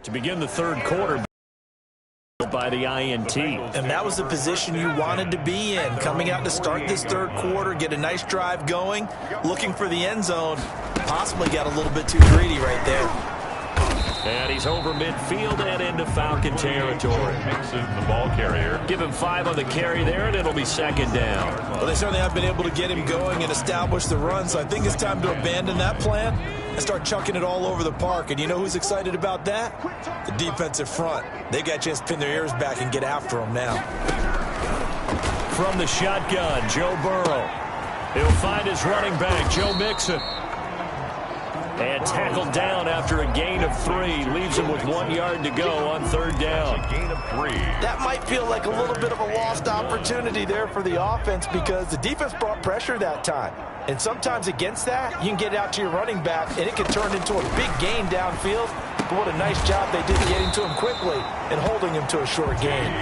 to begin the third quarter by the INT. And that was the position you wanted to be in. Coming out to start this third quarter, get a nice drive going, looking for the end zone. Possibly got a little bit too greedy right there. And he's over midfield and into Falcon territory. Mixon, the ball carrier. Give him 5 on the carry there, and it'll be second down. Well, they certainly have been able to get him going and establish the run, so I think it's time to abandon that plan and start chucking it all over the park. And you know who's excited about that? The defensive front. They got a chance to pin their ears back and get after him now. From the shotgun, Joe Burrow. He'll find his running back, Joe Mixon. And tackled down after a gain of 3. Leaves him with 1 yard to go on third down. A gain of 3. That might feel like a little bit of a lost opportunity there for the offense because the defense brought pressure that time. And sometimes against that, you can get out to your running back, and it can turn into a big gain downfield. But what a nice job they did getting to him quickly and holding him to a short gain.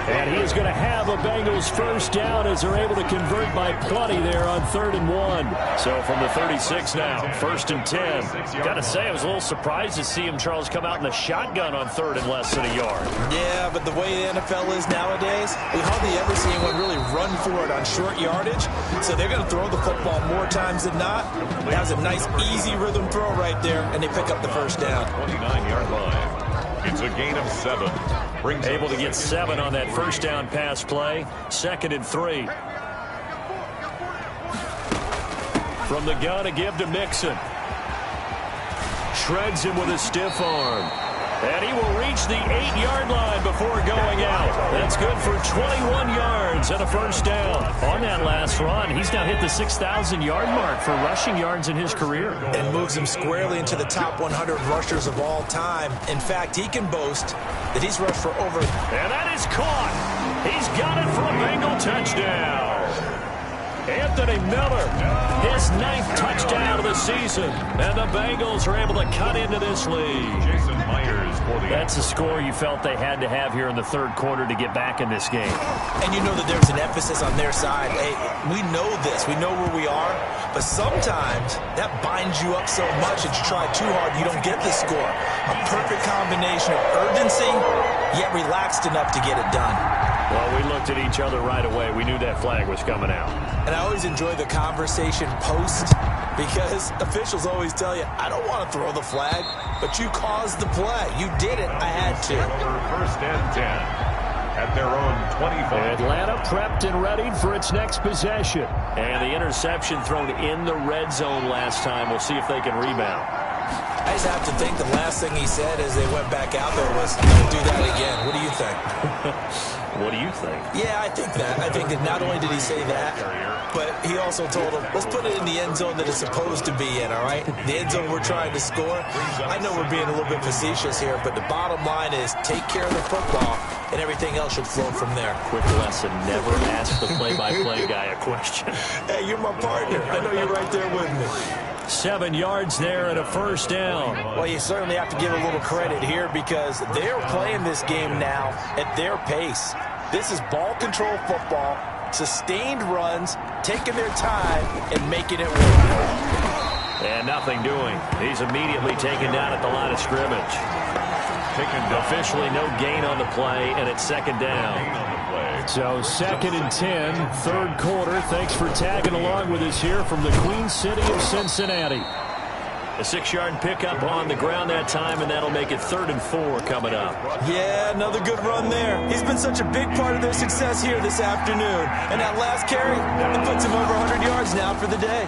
And he is going to have a Bengals first down as they're able to convert by plenty there on 3rd and 1. So from the 36 now, 1st and 10. Got to say, I was a little surprised to see him, Charles, come out in the shotgun on 3rd and less than a yard. Yeah, but the way the NFL is nowadays, we hardly ever see anyone really run for it on short yardage. So they're going to throw the football more times than not. That was a nice, easy rhythm throw right there, and they pick up the first down. 29-yard line. It's a gain of 7. Able to get 7 on that first down pass play. 2nd and 3. From the gun, a give to Mixon. Shreds him with a stiff arm. And he will reach the 8-yard line before going out. That's good for 21 yards and a first down. On that last run, he's now hit the 6,000-yard mark for rushing yards in his career. And moves him squarely into the top 100 rushers of all time. In fact, he can boast that he's rushed for over... And that is caught. He's got it for a Bengal touchdown. Anthony Miller, his 9th touchdown of the season. And the Bengals are able to cut into this lead. Jason Myers for the... That's the score you felt they had to have here in the third quarter to get back in this game. And you know that there's an emphasis on their side. Hey, we know this. We know where we are. But sometimes that binds you up so much that you try too hard, you don't get the score. A perfect combination of urgency, yet relaxed enough to get it done. Well, we looked at each other right away. We knew that flag was coming out. And I always enjoy the conversation post because officials always tell you, I don't want to throw the flag, but you caused the play. You did it. I had to. 1st and 10 at their own 25. Atlanta prepped and readied for its next possession. And the interception thrown in the red zone last time. We'll see if they can rebound. I just have to think the last thing he said as they went back out there was, don't do that again. What do you think? What do you think? Yeah, I think that. I think that not only did he say that, but he also told him, let's put it in the end zone that it's supposed to be in, all right? The end zone we're trying to score. I know we're being a little bit facetious here, but the bottom line is take care of the football, and everything else should flow from there. Quick lesson, never ask the play-by-play guy a question. Hey, you're my partner. I know you're right there with me. 7 yards there and a first down. Well, you certainly have to give a little credit here because they're playing this game now at their pace. This is ball control football, sustained runs, taking their time, and making it work. And nothing doing. He's immediately taken down at the line of scrimmage. Officially no gain on the play, and it's 2nd down. So 2nd and 10, third quarter. Thanks for tagging along with us here from the Queen City of Cincinnati. A 6-yard pickup on the ground that time, and that'll make it 3rd and 4 coming up. Yeah, another good run there. He's been such a big part of their success here this afternoon. And that last carry, it puts him over 100 yards now for the day.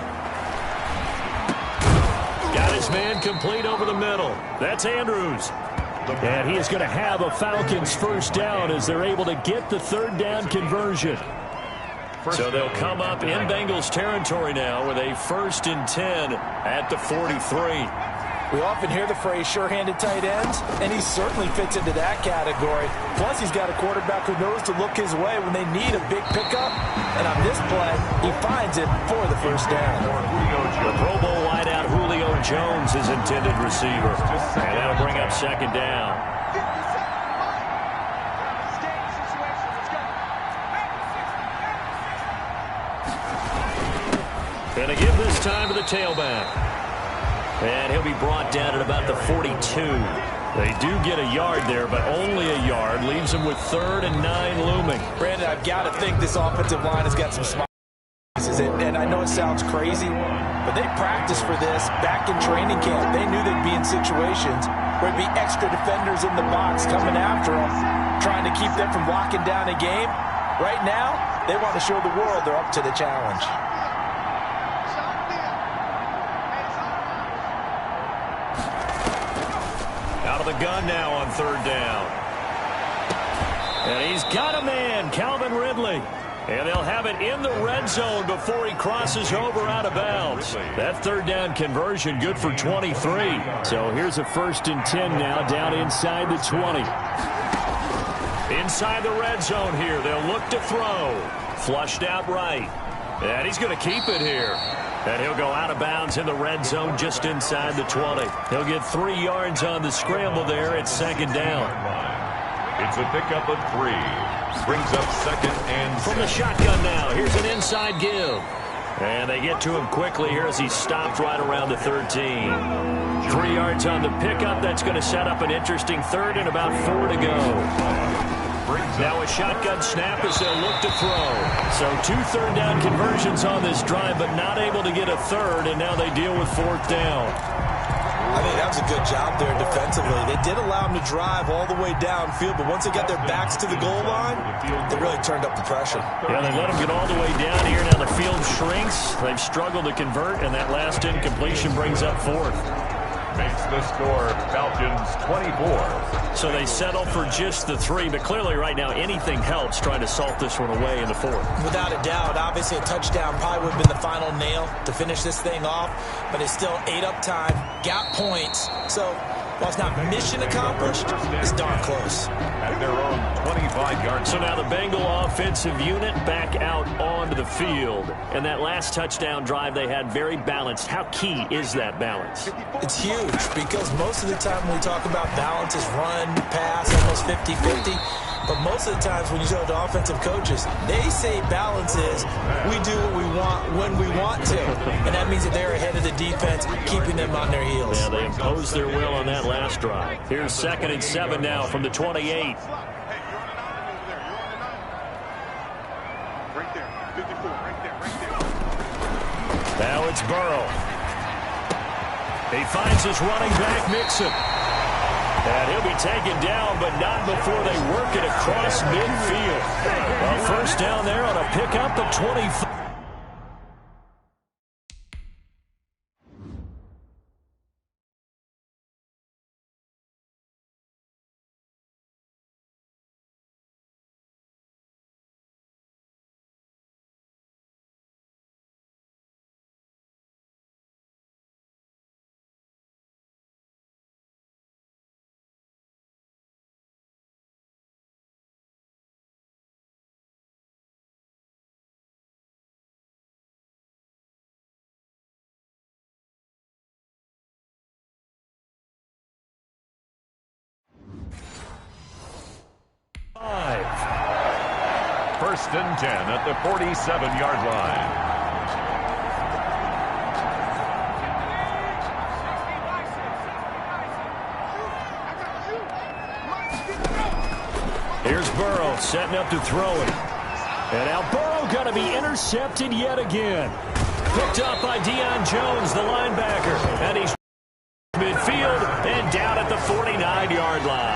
Got his man complete over the middle. That's Andrews. And he is going to have a Falcons first down as they're able to get the 3rd down conversion. So they'll come up in Bengals territory now with a 1st and 10 at the 43. We often hear the phrase sure-handed tight ends, and he certainly fits into that category. Plus, he's got a quarterback who knows to look his way when they need a big pickup. And on this play, he finds it for the first down. The Pro Bowl wideout Julio Jones is intended receiver. And that'll bring up 2nd down. And a give this time to the tailback. And he'll be brought down at about the 42. They do get a yard there, but only a yard. Leaves them with 3rd and 9 looming. Brandon, I've got to think this offensive line has got some smart pieces. And I know it sounds crazy, but they practiced for this back in training camp. They knew they'd be in situations where there'd be extra defenders in the box coming after them, trying to keep them from locking down a game. Right now, they want to show the world they're up to the challenge. Out of the gun now on 3rd down. And he's got a man, Calvin Ridley. And they'll have it in the red zone before he crosses over out of bounds. That 3rd down conversion good for 23. So here's a 1st and 10 now down inside the 20. Inside the red zone here. They'll look to throw. Flushed out right. And he's going to keep it here. And he'll go out of bounds in the red zone just inside the 20. He'll get 3 yards on the scramble there at 2nd down. It's a pickup of 3. Brings up 2nd and 7. From the shotgun now, here's an inside give. And they get to him quickly here as he stopped right around the 13. 3 yards on the pickup. That's going to set up an interesting 3rd and about 4 to go. Now a shotgun snap as they'll look to throw. So 2 3rd down conversions on this drive, but not able to get a 3rd, and now they deal with 4th down. I think that was a good job there defensively. They did allow them to drive all the way downfield, but once they got their backs to the goal line, they really turned up the pressure. Yeah, they let them get all the way down here. Now the field shrinks. They've struggled to convert, and that last incompletion brings up 4th. Makes the score Falcons 24. So they settle for just the 3, but clearly right now anything helps trying to salt this one away in the 4th. Without a doubt, obviously a touchdown probably would have been the final nail to finish this thing off, but it's still ate up time, got points, so while it's not mission accomplished, it's darn close. At their own 25-yard. So now the Bengal offensive unit back out onto the field, and that last touchdown drive they had very balanced. How key is that balance? It's huge because most of the time when we talk about balance is run, pass, almost 50-50. But most of the times when you talk to offensive coaches, they say balance is we do what we want when we want to. And that means that they're ahead of the defense, keeping them on their heels. Yeah, they imposed their will on that last drive. Here's 2nd and 7 now from the 28. Now it's Burrow. He finds his running back, Mixon. And he'll be taken down, but not before they work it across midfield. A 1st down there on a pickup of 25. First and 10 at the 47-yard line. Here's Burrow setting up to throw it. And now Burrow going to be intercepted yet again. Picked up by Deion Jones, the linebacker. And he's midfield and down at the 49-yard line.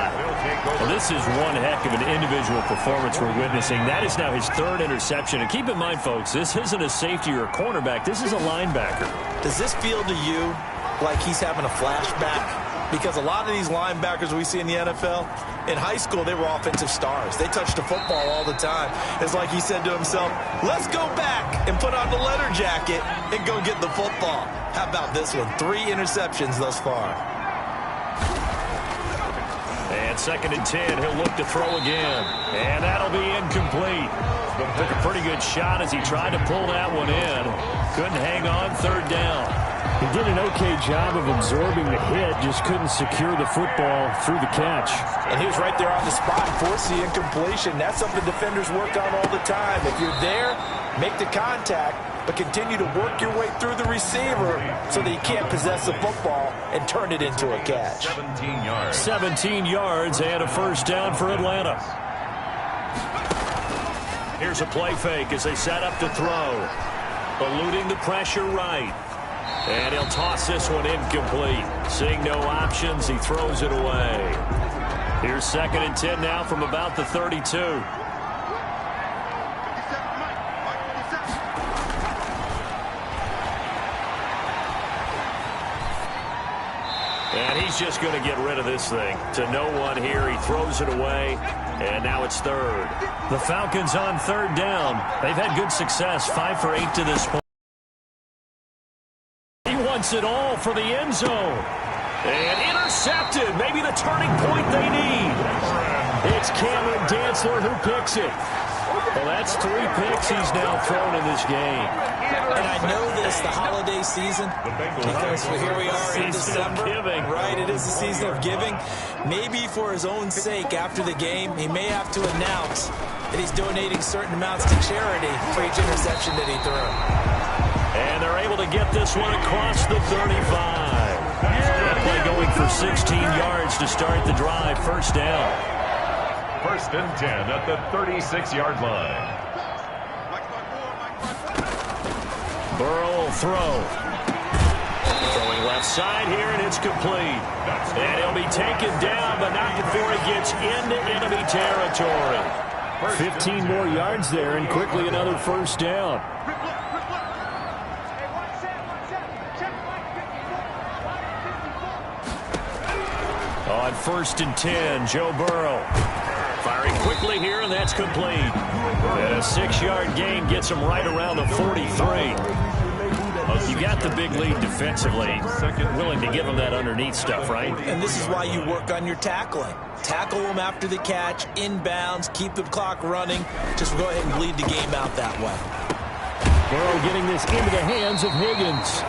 Well, this is one heck of an individual performance we're witnessing. That is now his 3rd interception. And keep in mind, folks, this isn't a safety or a cornerback. This is a linebacker. Does this feel to you like he's having a flashback? Because a lot of these linebackers we see in the NFL, in high school, they were offensive stars. They touched the football all the time. It's like he said to himself, let's go back and put on the leather jacket and go get the football. How about this one? 3 interceptions thus far. And 2nd and 10, he'll look to throw again. And that'll be incomplete. Took a pretty good shot as he tried to pull that one in. Couldn't hang on, 3rd down. He did an okay job of absorbing the hit, just couldn't secure the football through the catch. And he was right there on the spot, forced the incompletion. That's something defenders work on all the time. If you're there, make the contact. but continue to work your way through the receiver so that you can't possess the football and turn it into a catch. 17 yards. 17 yards and a first down for Atlanta. Here's a play fake as they set up to throw. Eluding the pressure right. And he'll toss this one incomplete. Seeing no options, he throws it away. Here's 2nd and 10 now from about the 32. And he's just going to get rid of this thing. To no one here, he throws it away, and now it's 3rd. The Falcons on 3rd down. They've had good success, 5 for 8 to this point. He wants it all for the end zone. And intercepted. Maybe the turning point they need. It's Cameron Dantzler who picks it. Well, that's 3 picks he's now thrown in this game. And I know this, the holiday season, because here we are in December. Right, it is the season of giving. Maybe for his own sake after the game, he may have to announce that he's donating certain amounts to charity for each interception that he threw. And they're able to get this one across the 35. That play going for 16 yards to start the drive. First down. 1st and 10 at the 36-yard line. Burrow will throw. Throwing left side here, and it's complete. And he'll be taken down, but not before he gets into enemy territory. 15 more yards there, and quickly another first down. On 1st and 10, Joe Burrow. Firing quickly here, and that's complete. And a 6-yard gain gets him right around the 43. You got the big lead defensively. Willing to give him that underneath stuff, right? And this is why you work on your tackling. Tackle them after the catch, inbounds, keep the clock running. Just go ahead and bleed the game out that way. Burrow getting this into the hands of Higgins.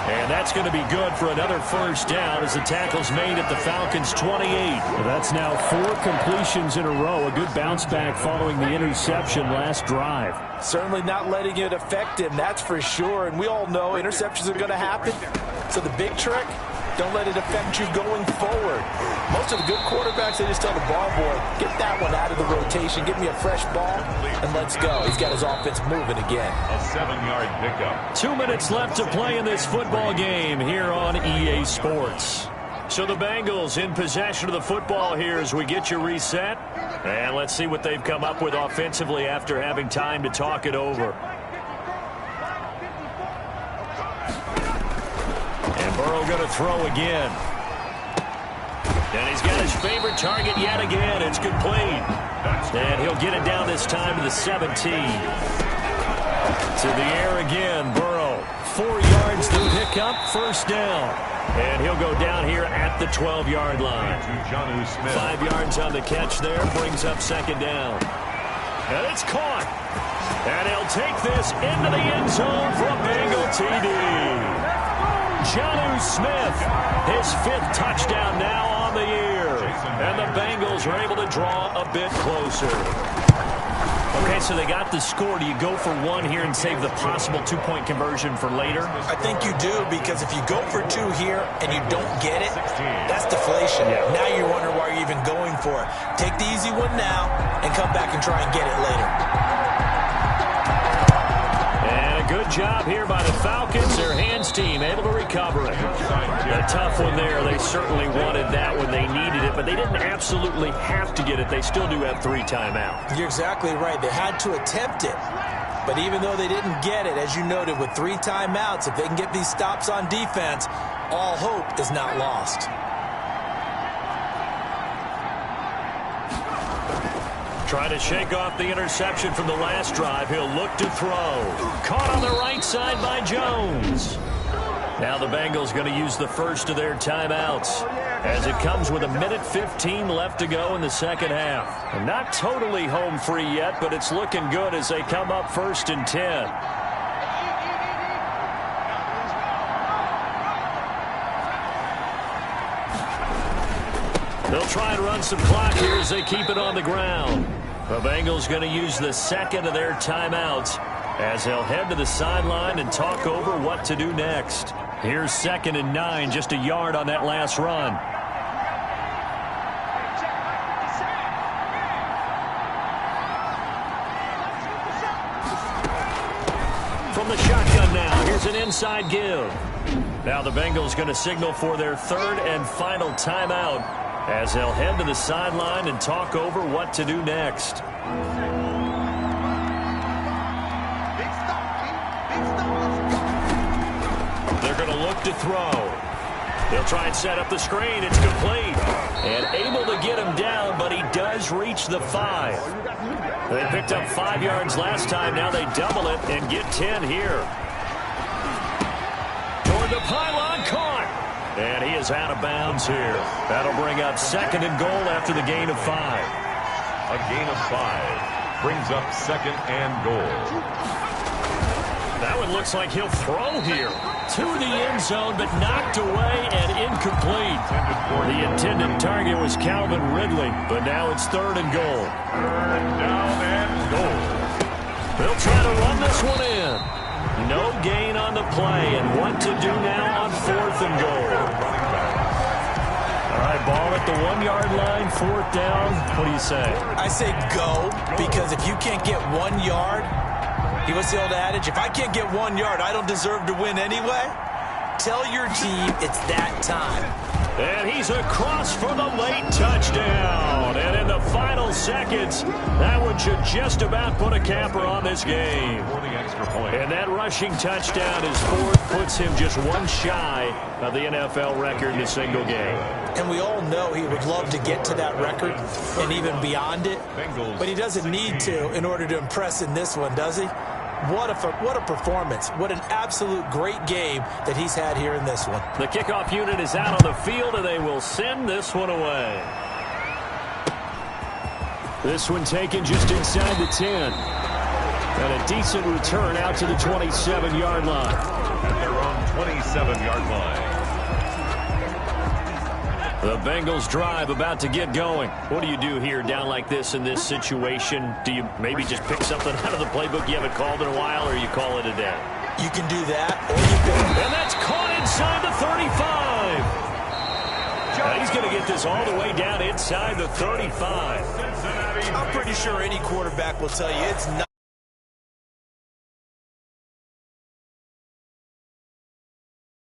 And that's going to be good for another first down as the tackle's made at the Falcons' 28. Well, that's now 4 completions in a row. A good bounce back following the interception last drive. Certainly not letting it affect him, that's for sure. And we all know interceptions are going to happen. So the big trick, don't let it affect you going forward. Most of the good quarterbacks, they just tell the ball boy, get that one out of the rotation, give me a fresh ball, and let's go. He's got his offense moving again. A 7-yard pickup. 2 minutes left to play in this football game here on EA Sports. So the Bengals in possession of the football here as we get you reset. And let's see what they've come up with offensively after having time to talk it over. And Burrow going to throw again. And he's got his favorite target yet again. It's complete. And he'll get it down this time to the 17. To the air again, Burrow. 4 yards to pick up, first down. And he'll go down here at the 12-yard line. 5 yards on the catch there, brings up 2nd down. And it's caught. And he'll take this into the end zone for a Bengal TD. Jonnu Smith, his 5th touchdown now on the year. And the Bengals are able to draw a bit closer. Okay, so they got the score. Do you go for 1 here and save the possible 2-point conversion for later? I think you do, because if you go for 2 here and you don't get it, that's deflation. Yeah. Now you're wondering why you're even going for it. Take the easy one now and come back and try and get it later. And a good job here by the Falcons. Their hands team able to recover it. A tough one there. They certainly wanted that when they needed it, but they didn't absolutely have to get it. They still do have 3 timeouts. You're exactly right. They had to attempt it. But even though they didn't get it, as you noted, with 3 timeouts, if they can get these stops on defense, all hope is not lost. Trying to shake off the interception from the last drive. He'll look to throw. Caught on the right side by Jones. Now the Bengals going to use the first of their timeouts as it comes with 1:15 left to go in the second half. And not totally home free yet, but it's looking good as they come up 1st and 10. They'll try and run some clock here as they keep it on the ground. The Bengals going to use the 2nd of their timeouts as he'll head to the sideline and talk over what to do next. Here's 2nd and 9, just a yard on that last run. From the shotgun now, here's an inside give. Now the Bengals going to signal for their 3rd and final timeout as they'll head to the sideline and talk over what to do next. They're going to look to throw. They'll try and set up the screen. It's complete. And able to get him down, but he does reach the 5. They picked up 5 yards last time. Now they double it and get 10 here. Toward the pylon, caught. And he is out of bounds here. That'll bring up 2nd and goal after the gain of 5. A gain of 5 brings up 2nd and goal. That one looks like he'll throw here. To the end zone, but knocked away and incomplete. The intended target was Calvin Ridley, but now it's 3rd and goal. 3rd down and goal. They'll try to run this one in. No gain on the play, and what to do now on 4th and goal. All right, ball at the 1-yard line, 4th down. What do you say? I say go, because if you can't get 1 yard, what's the old adage? If I can't get 1 yard, I don't deserve to win anyway. Tell your team it's that time. And he's across for the late touchdown. And in the final seconds, that one should just about put a capper on this game. And that rushing touchdown, his 4th, puts him just 1 shy of the NFL record in a single game. And we all know he would love to get to that record and even beyond it. But he doesn't need to in order to impress in this one, does he? What a performance. What an absolute great game that he's had here in this one. The kickoff unit is out on the field, and they will send this one away. This one taken just inside the 10. And a decent return out to the 27-yard line. At their own 27-yard line. The Bengals drive about to get going. What do you do here down like this in this situation? Do you maybe just pick something out of the playbook you haven't called in a while, or you call it a day? You can do that, or you can... And that's caught inside the 35. Now he's going to get this all the way down inside the 35. I'm pretty sure any quarterback will tell you it's